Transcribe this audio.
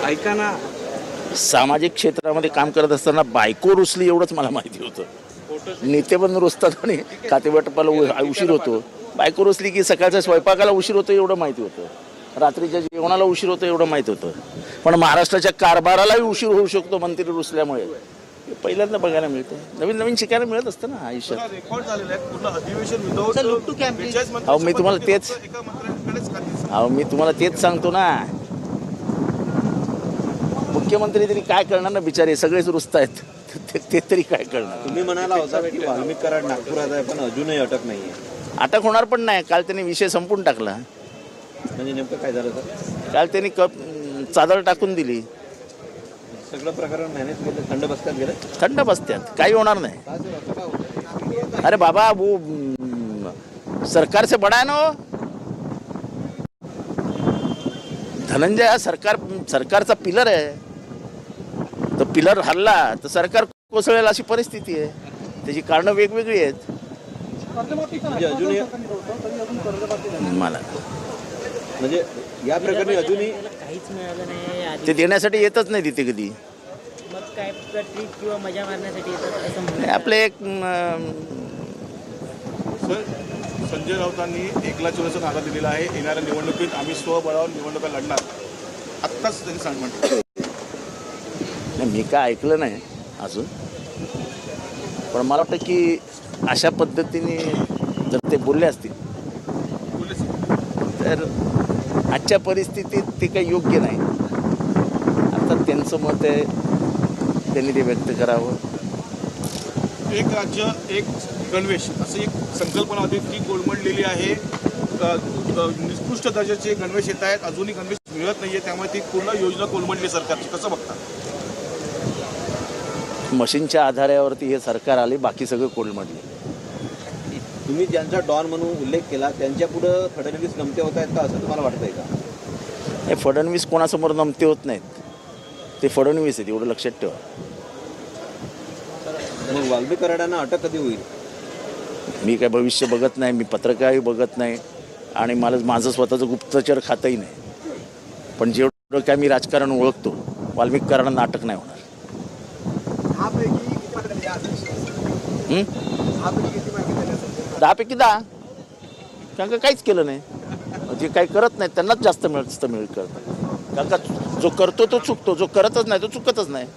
ऐका ना, सामाजिक क्षेत्रामध्ये काम करत असताना बायको रुसली एवढंच मला माहिती होतं. नेते पण रुसतात आणि खातेवाटपाला उशीर होतो. बायको रुसली की सकाळच्या स्वयंपाकाला उशीर होतो एवढं माहिती होतं. रात्रीच्या जेवणाला उशीर होतो एवढं माहिती होतं. पण महाराष्ट्राच्या कारभारालाही उशीर होऊ शकतो मंत्री रुसल्यामुळे. हे पहिल्यांदा बघायला मिळतं. नवीन नवीन शिकायला मिळत असतं ना आयुष्यात. अहो मी तुम्हाला तेच सांगतो ना. मुख्यमंत्री तरी काय करणार ना, बिचारे सगळेच रुसत आहेत. ते तरी काय करणार. तुम्ही म्हणाला होता की वाल्मिक कराड नागपुरात आहे पण अजूनही अटक नाहीये. अटक होणार पण नाही. काल त्यांनी विषय संपून टाकला. म्हणजे नेमकं काय झालं तर काल त्यांनी चादर टाकून दिली. सगळं प्रकरण मॅनेज केलं. थंड बसत्यात गेलं. थंड बसत्यात, काही होणार नाही. अरे बाबा वो सरकार से बडा है ना वो. धनंजय हा सरकारचा पिलर आहे. तो पिलर हल्ला तर सरकार कोसळेल अशी परिस्थिती आहे. त्याची कारणं वेगवेगळी आहेत. म्हणजे अजूनही मला म्हणजे या प्रकरणी अजूनही काहीच मिळालं नाही. ते देण्यासाठी येतच नाही तिथे कधी. मग काय ट्रीट किंवा मजा मारण्यासाठी येतात असं म्हणतात. आपले एक संजय राऊतांनी 1 लाख चोरीचा नारा दिलेला आहे. येणाऱ्या निवडणुकीत आम्ही स्वबळावर निवडणुका लढणार, आत्ताच त्यांनी म्हटलं. नाही, मी काय ऐकलं नाही अजून. पण मला वाटतं की अशा पद्धतीने जर ते बोलले असतील तर आजच्या परिस्थितीत ते काही योग्य नाही. आता त्यांचं मत आहे, त्यांनी ते व्यक्त करावं. एक राज्य एक गणवेश अशी एक संकल्पना होती ती कोलमडलेली आहे. निकृष्ट दर्जाचे गणवेश येत आहेत, अजूनही गणवेश मिळत नाहीये. त्यामुळे ती पूर्ण योजना कोलमडली सरकारची. कसं बघता? मशीनच्या आधारावरती हे सरकार आले, बाकी सगळं कोलमडले. तुम्ही ज्यांचा डॉन म्हणून उल्लेख केला त्यांच्या पुढे फडणवीस नमते होत आहेत का असं तुम्हाला वाटतंय का? हे फडणवीस कोणासमोर नमते होत नाहीत. ते फडणवीस आहेत, एवढं लक्षात ठेवा. मग वाल्मिक कराडांना अटक कधी होईल? मी काय भविष्य बघत नाही, मी पत्रकारही बघत नाही आणि माझं स्वतःचं गुप्तचर खातंही नाही. पण जेवढं काय मी राजकारण ओळखतो, वाल्मिक कराडांना अटक नाही होणार. 10 पैकी 10. कारण का काहीच केलं नाही. जे काही करत नाही त्यांनाच जास्त करतात. कारण का जो करतो तो चुकतो, जो करतच नाही तो चुकतच नाही.